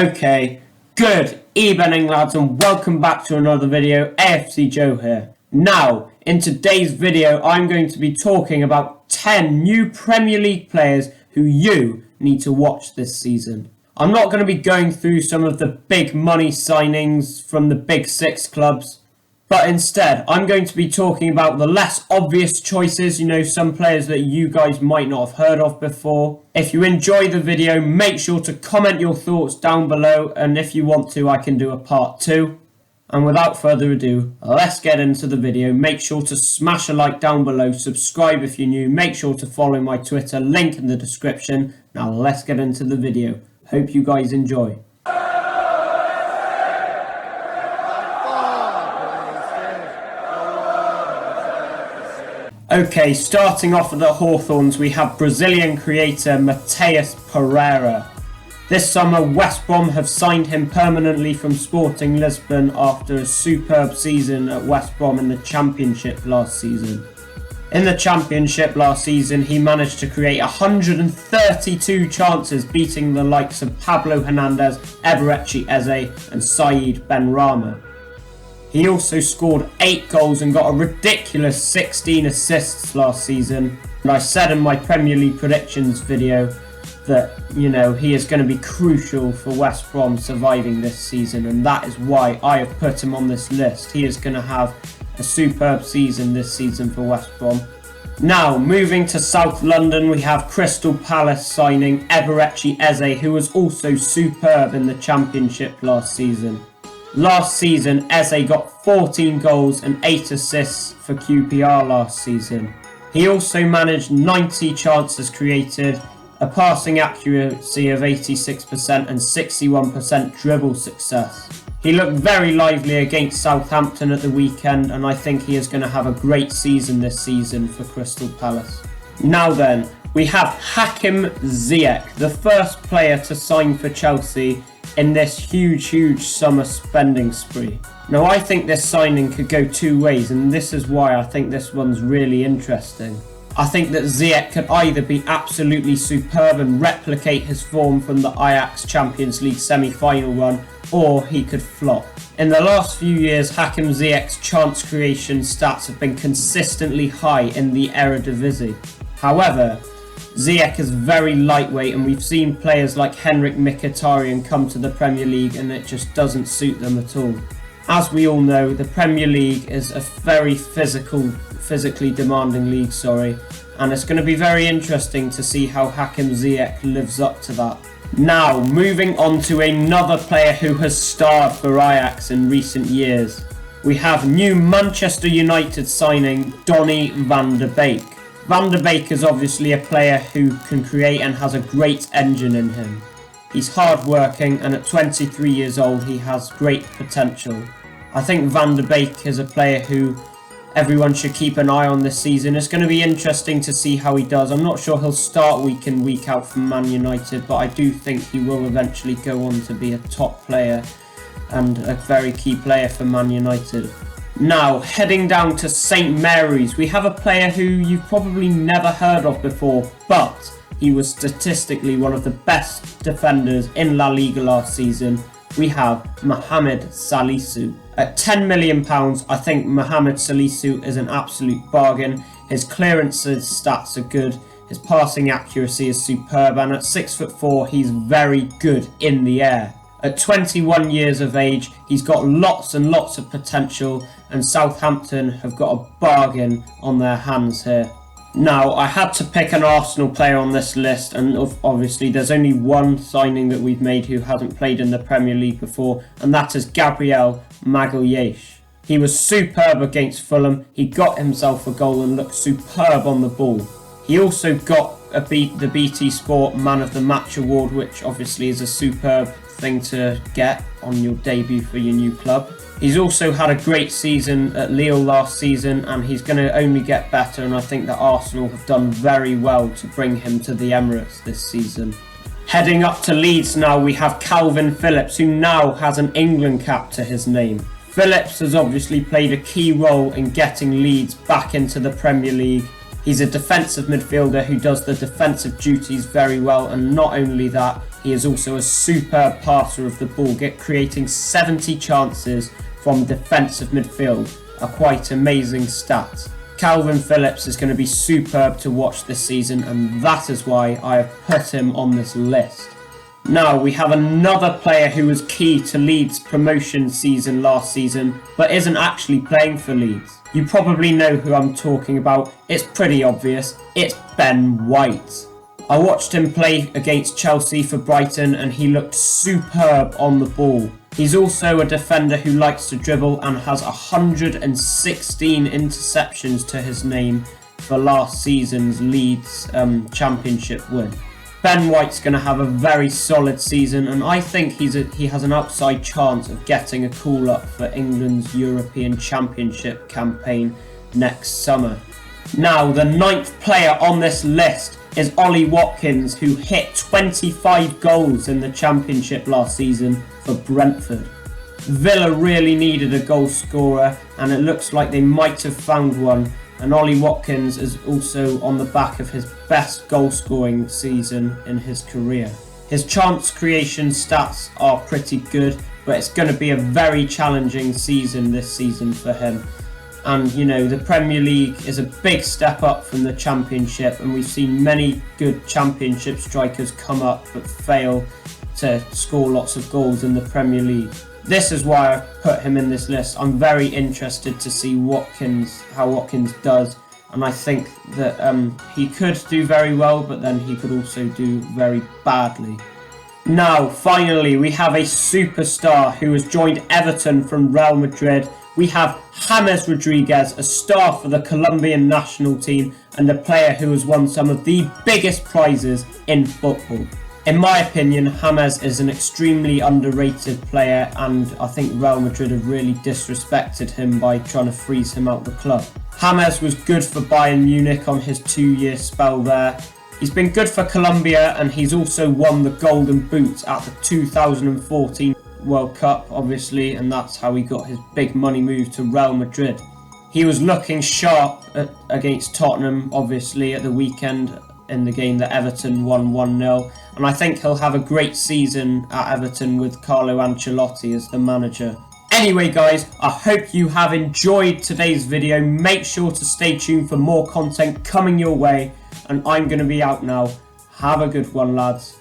Okay, good evening lads and welcome back to another video. AFC Joe here. Now, in today's video I'm going to be talking about 10 new Premier League players who you need to watch this season. I'm not going to be going through some of the big money signings from the big six clubs, but instead I'm going to be talking about the less obvious choices, some players that you guys might not have heard of before. If you enjoy the video, make sure to comment your thoughts down below, and if you want to, I can do a part 2. And without further ado, let's get into the video. Make sure to smash a like down below, subscribe if you're new, make sure to follow my Twitter, link in the description. Now let's get into the video. Hope you guys enjoy. Okay, starting off at the Hawthorns, we have Brazilian creator Matias Pereira. This summer, West Brom have signed him permanently from Sporting Lisbon after a superb season at West Brom in the Championship last season. In the Championship last season, he managed to create 132 chances, beating the likes of Pablo Hernandez, Eberechi Eze and Said Benrahma. He also scored 8 goals and got a ridiculous 16 assists last season. And I said in my Premier League predictions video that, he is going to be crucial for West Brom surviving this season, and that is why I have put him on this list. He is going to have a superb season this season for West Brom. Now, moving to South London, we have Crystal Palace signing Eberechi Eze, who was also superb in the Championship last season. Last season, Eze got 14 goals and 8 assists for QPR last season. He also managed 90 chances created, a passing accuracy of 86% and 61% dribble success. He looked very lively against Southampton at the weekend, and I think he is going to have a great season this season for Crystal Palace. Now then, we have Hakim Ziyech, the first player to sign for Chelsea in this huge summer spending spree. Now I think this signing could go two ways, and this is why I think this one's really interesting. I think that Ziyech could either be absolutely superb and replicate his form from the Ajax Champions League semi-final run, or he could flop. In the last few years, Hakim Ziyech's chance creation stats have been consistently high in the Eredivisie. However, Ziyech is very lightweight, and we've seen players like Henrik Mkhitaryan come to the Premier League and it just doesn't suit them at all. As we all know, the Premier League is a very physically demanding league, and it's going to be very interesting to see how Hakim Ziyech lives up to that. Now, moving on to another player who has starred for Ajax in recent years. We have new Manchester United signing Donny van de Beek. Van de Beek is obviously a player who can create and has a great engine in him. He's hard working, and at 23 years old he has great potential. I think Van de Beek is a player who everyone should keep an eye on this season. It's going to be interesting to see how he does. I'm not sure he'll start week in week out for Man United, but I do think he will eventually go on to be a top player and a very key player for Man United. Now, heading down to St Mary's, we have a player who you've probably never heard of before, but he was statistically one of the best defenders in La Liga last season. We have Mohamed Salisu. At £10 million, I think Mohamed Salisu is an absolute bargain. His clearances stats are good, his passing accuracy is superb, and at 6'4", he's very good in the air. At 21 years of age, he's got lots and lots of potential, and Southampton have got a bargain on their hands here. Now, I had to pick an Arsenal player on this list, and obviously there's only one signing that we've made who hasn't played in the Premier League before, and that is Gabriel Mercado. He was superb against Fulham, he got himself a goal and looked superb on the ball. He also got the BT Sport Man of the Match award, which obviously is a superb thing to get on your debut for your new club. He's also had a great season at Lille last season, and he's going to only get better, and I think that Arsenal have done very well to bring him to the Emirates this season. Heading up to Leeds now, we have Calvin Phillips, who now has an England cap to his name. Phillips has obviously played a key role in getting Leeds back into the Premier League. He's a defensive midfielder who does the defensive duties very well, and not only that, He is also a superb passer of the ball, creating 70 chances from defensive midfield, a quite amazing stat. Calvin Phillips is going to be superb to watch this season, and that is why I have put him on this list. Now we have another player who was key to Leeds' promotion season last season, but isn't actually playing for Leeds. You probably know who I'm talking about. It's pretty obvious. It's Ben White. I watched him play against Chelsea for Brighton and he looked superb on the ball. He's also a defender who likes to dribble and has 116 interceptions to his name for last season's Leeds championship win. Ben White's going to have a very solid season, and I think he has an outside chance of getting a call-up for England's European Championship campaign next summer. Now, the 9th player on this list is Ollie Watkins, who hit 25 goals in the Championship last season for Brentford. Villa really needed a goal scorer, and it looks like they might have found one. And Ollie Watkins is also on the back of his best goal-scoring season in his career. His chance creation stats are pretty good, but it's going to be a very challenging season this season for him. And, you know, the Premier League is a big step up from the Championship, and we've seen many good Championship strikers come up but fail to score lots of goals in the Premier League. This is why I've put him in this list. I'm very interested to see how Watkins does, and I think that he could do very well, but then he could also do very badly. Now, finally, we have a superstar who has joined Everton from Real Madrid. We have James Rodriguez, a star for the Colombian national team and a player who has won some of the biggest prizes in football. In my opinion, James is an extremely underrated player, and I think Real Madrid have really disrespected him by trying to freeze him out the club. James was good for Bayern Munich on his 2-year spell there. He's been good for Colombia, and he's also won the Golden Boot at the 2014 World Cup, obviously, and that's how he got his big money move to Real Madrid. He was looking sharp against Tottenham, obviously, at the weekend in the game that Everton won 1-0, and I think he'll have a great season at Everton with Carlo Ancelotti as the manager. Anyway guys, I hope you have enjoyed today's video. Make sure to stay tuned for more content coming your way, and I'm going to be out now. Have a good one, lads.